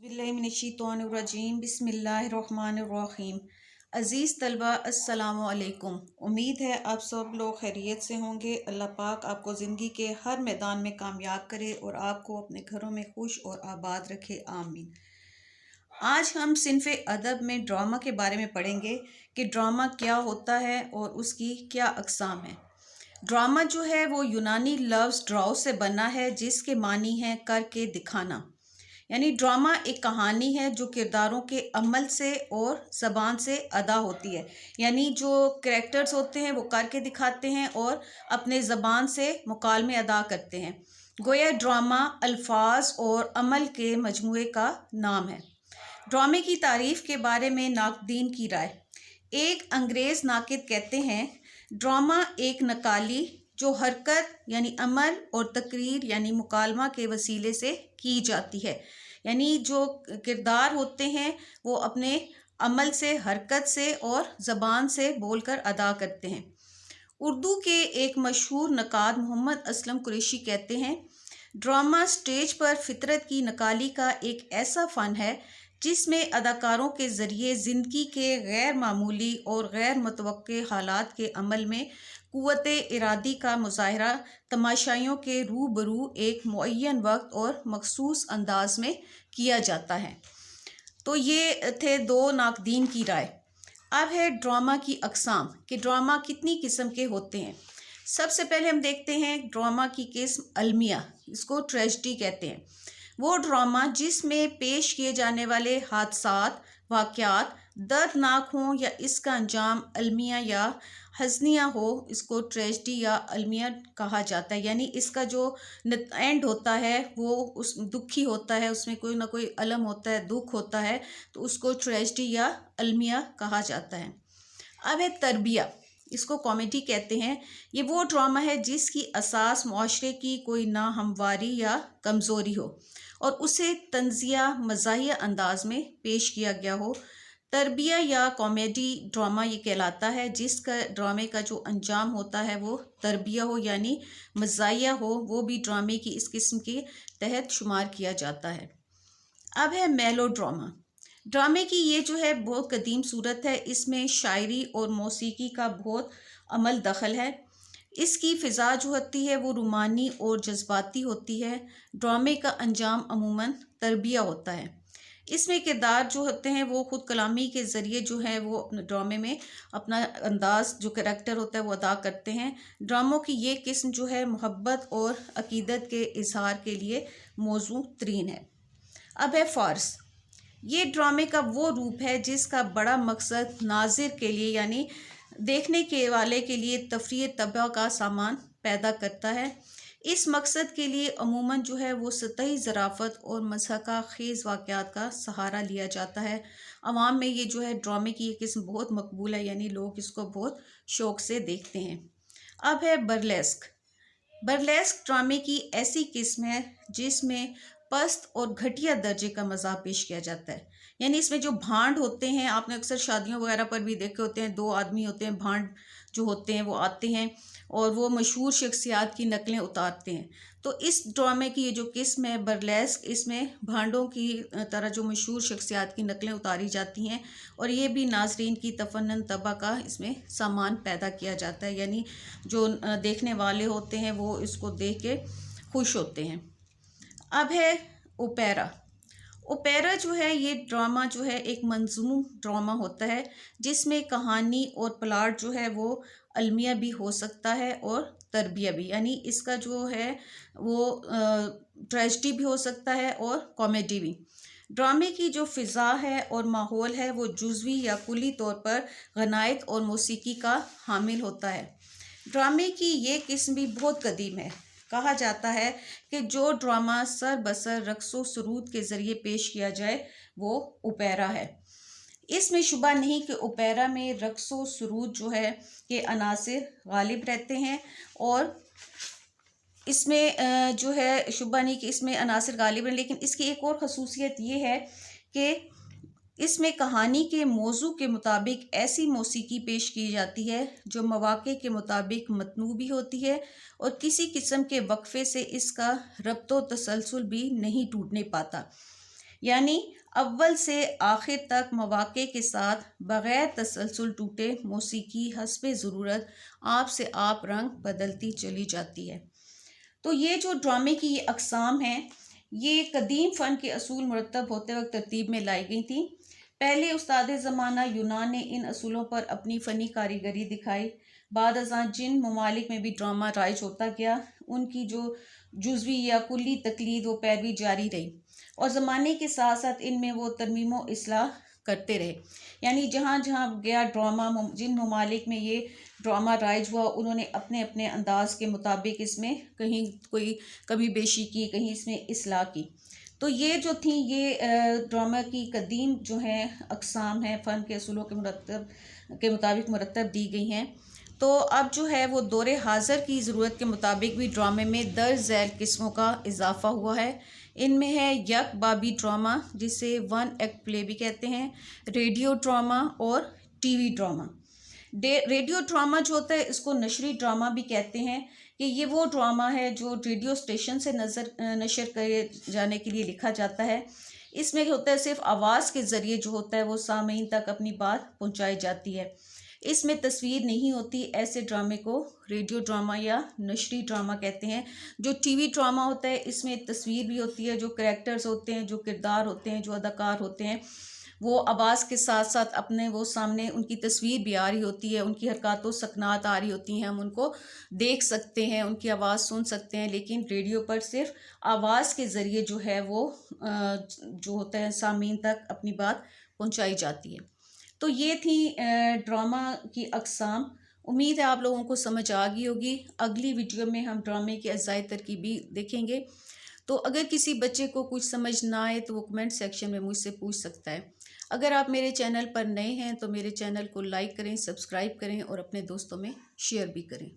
बिस्मिल्लाहिर्रहमानिर्रहीम बिस्मिल्लाहिर्रहमानिर्रहीम। अज़ीज़ तलबा अस्सलामु अलैकुम। उम्मीद है आप सब लोग खैरियत से होंगे। अल्लाह पाक आपको ज़िंदगी के हर मैदान में कामयाब करे और आपको अपने घरों में खुश और आबाद रखे, आमीन। आज हम सिन्फ़े अदब में ड्रामा के बारे में पढ़ेंगे कि ड्रामा क्या होता है और उसकी क्या अक़साम है। ड्रामा जो है वो यूनानी लफ्ज़ ड्राउ से बना है, जिसके मानी है करके दिखाना। यानी ड्रामा एक कहानी है जो किरदारों के अमल से और ज़बान से अदा होती है। यानी जो करैक्टर्स होते हैं वो करके दिखाते हैं और अपने ज़बान से मुकालमे अदा करते हैं। गोया ड्रामा अल्फाज और अमल के मजमूए का नाम है। ड्रामे की तारीफ़ के बारे में नाक़दीन की राय। एक अंग्रेज़ नाक़िद कहते हैं, ड्रामा एक नकाली जो हरकत यानी अमल और तकरीर यानी मुकालमा के वसीले से की जाती है। यानी जो किरदार होते हैं वो अपने अमल से, हरकत से और ज़बान से बोलकर अदा करते हैं। उर्दू के एक मशहूर नक़ाद मोहम्मद असलम कुरैशी कहते हैं, ड्रामा स्टेज पर फितरत की नकाली का एक ऐसा फ़न है जिसमें अदाकारों के ज़रिए ज़िंदगी के गैर मामूली और गैर मुतवक्के हालात के अमल में क़ुव्वत इरादी का मुज़ाहरा तमाशाइयों के रूबरू एक मुअय्यन वक्त और मखसूस अंदाज में किया जाता है। तो ये थे दो नाक़दीन की राय। अब है ड्रामा की अक़साम कि ड्रामा कितनी किस्म के होते हैं। सबसे पहले हम देखते हैं ड्रामा की किस्म अलमिया, इसको ट्रेजेडी कहते हैं। वो ड्रामा जिसमें पेश किए जाने वाले हादसात वाक़यात दर्दनाक हों या इसका अंजाम अलमिया या हज़निया हो, इसको ट्रेजेडी या अलमिया कहा जाता है। यानी इसका जो एंड होता है वो उस दुखी होता है, उसमें कोई ना कोई अलम होता है, दुख होता है, तो उसको ट्रेजेडी या अलमिया कहा जाता है। अब है तरबिया, इसको कॉमेडी कहते हैं। ये वो ड्रामा है जिसकी असास मुआशरे की कोई नाहमवारी या कमज़ोरी हो और उसे तंज़िया मज़ाहिया अंदाज में पेश किया गया हो। तरबिया या कॉमेडी ड्रामा ये कहलाता है जिसका ड्रामे का जो अंजाम होता है वो तरबिया हो यानी मज़ाहिया हो, वो भी ड्रामे की इस किस्म के तहत शुमार किया जाता है। अब है मेलो ड्रामा। ड्रामे की ये जो है बहुत कदीम सूरत है, इसमें शायरी और मौसीकी का बहुत अमल दखल है। इसकी फ़िज़ा जो होती है वो रूमानी और जज्बाती होती है। ड्रामे का अंजाम अमूमन तरबिया होता है। इसमें किरदार जो होते हैं वो ख़ुद कलामी के ज़रिए जो है वो अपने ड्रामे में अपना अंदाज़ जो करैक्टर होता है वो अदा करते हैं। ड्रामों की ये किस्म जो है मोहब्बत और अक़ीदत के इज़हार के लिए मौज़ू तरीन है। अब है फ़ार्स। ये ड्रामे का वो रूप है जिसका बड़ा मकसद नाज़िर के लिए यानी देखने के वाले के लिए तफरीह तबा का सामान पैदा करता है। इस मकसद के लिए अमूमन जो है वो सतही ज़राफ़त और मज़हक़ा ख़ेज़ वाक़यात का सहारा लिया जाता है। अवाम में ये जो है ड्रामे की ये किस्म बहुत मकबूल है, यानी लोग इसको बहुत शौक़ से देखते हैं। अब है बर्लेस्क। बर्लेस्क ड्रामे की ऐसी किस्म है जिसमें पस्त और घटिया दर्जे का मज़ाक पेश किया जाता है। यानी इसमें जो भांड होते हैं, आपने अक्सर शादियों वगैरह पर भी देखे होते हैं, दो आदमी होते हैं, भांड जो होते हैं वो आते हैं और वो मशहूर शख्सियात की नकलें उतारते हैं। तो इस ड्रामे की ये जो किस्म है बर्लेस्क, इसमें भांडों की तरह जो मशहूर शख्सियात की नकलें उतारी जाती हैं और ये भी नाज़रीन की तफन्नन तबा का इसमें सामान पैदा किया जाता है। यानी जो देखने वाले होते हैं वो इसको देख के खुश होते हैं। अब है ओपेरा। ओपेरा जो है ये ड्रामा जो है एक मंज़ूम ड्रामा होता है जिसमें कहानी और प्लाट जो है वो अलमिया भी हो सकता है और तरबिया भी, यानी इसका जो है वो ट्रेजेडी भी हो सकता है और कॉमेडी भी। ड्रामे की जो फ़िज़ा है और माहौल है वो जुज़वी या कुली तौर पर गनायत और मौसीकी का हामिल होता है। ड्रामे की ये किस्म भी बहुत कदीम है। कहा जाता है कि जो ड्रामा सर बसर रक़्स व सुरूद के ज़रिए पेश किया जाए वो ओपेरा है। इसमें शुबा नहीं कि ओपेरा में रक़्स व सुरूद जो है के अनासिर गालिब रहते हैं और इसमें जो है शुबा नहीं कि इसमें अनासिर गालिब हैं, लेकिन इसकी एक और ख़ुसूसियत ये है कि इसमें कहानी के मौजू के मुताबिक ऐसी मौसीकी पेश की जाती है जो मवाक़े के मुताबिक मतनू भी होती है और किसी किस्म के वक्फ़े से इसका रब्तो तसलसल भी नहीं टूटने पाता। यानी अव्वल से आखिर तक मौक़े के साथ बग़ैर तसलसल टूटे मौसीकी हस्बे ज़रूरत आप से आप रंग बदलती चली जाती है। तो ये जो ड्रामे की ये अक़साम हैं, ये कदीम फ़न के असूल मुरतब होते वक्त तरतीब में लाई गई थी। पहले उस्ताद ज़माना यूनान ने इन असूलों पर अपनी फ़नी कारीगरी दिखाई। बाद अज़ां जिन ममालिक में भी ड्रामा राइज होता गया, उनकी जो जुज़वी या कुल्ली तकलीद व पैरवी जारी रही और ज़माने के साथ साथ इनमें वो तरमीम व इस्लाह करते रहे। यानी जहाँ जहाँ गया ड्रामा, जिन ममालिक में ये ड्रामा राइज हुआ, उन्होंने अपने अपने अंदाज के मुताबिक इसमें कहीं कोई कमी बेशी की, कहीं इसमें इस्लाह की। तो ये जो थी ये ड्रामा की कदीम जो है अक़साम है, फ़न के असूलों के मुताबिक मुरतब दी गई हैं। तो अब जो है वो दौरे हाज़िर की ज़रूरत के मुताबिक भी ड्रामे में दर्ज ज़ैल किस्मों का इजाफ़ा हुआ है। इनमें है यक बाबी ड्रामा, जिसे वन एक्ट प्ले भी कहते हैं, रेडियो ड्रामा और टीवी ड्रामा। रेडियो ड्रामा जो होता है इसको नशरी ड्रामा भी कहते हैं कि ये वो ड्रामा है जो रेडियो स्टेशन से नशर करे जाने के लिए लिखा जाता है। इसमें होता है सिर्फ आवाज़ के ज़रिए जो होता है वो सामीन तक अपनी बात पहुंचाई जाती है, इसमें तस्वीर नहीं होती। ऐसे ड्रामे को रेडियो ड्रामा या नशरी ड्रामा कहते हैं। जो टीवी ड्रामा होता है इसमें तस्वीर भी होती है, जो करैक्टर्स होते हैं, जो किरदार होते हैं, जो अदाकार होते हैं, वो आवाज़ के साथ साथ अपने वो सामने उनकी तस्वीर भी आ रही होती है, उनकी हरकत व सकनात आ रही होती हैं, हम उनको देख सकते हैं, उनकी आवाज़ सुन सकते हैं। लेकिन रेडियो पर सिर्फ आवाज़ के ज़रिए जो है वो जो होता है सामीन तक अपनी बात पहुंचाई जाती है। तो ये थी ड्रामा की अक़साम। उम्मीद है आप लोगों को समझ आ गई होगी। अगली वीडियो में हम ड्रामे की अज़ाई तरकीबी देखेंगे। तो अगर किसी बच्चे को कुछ समझ ना आए तो वो कमेंट सेक्शन में मुझसे पूछ सकता है। अगर आप मेरे चैनल पर नए हैं तो मेरे चैनल को लाइक करें, सब्सक्राइब करें और अपने दोस्तों में शेयर भी करें।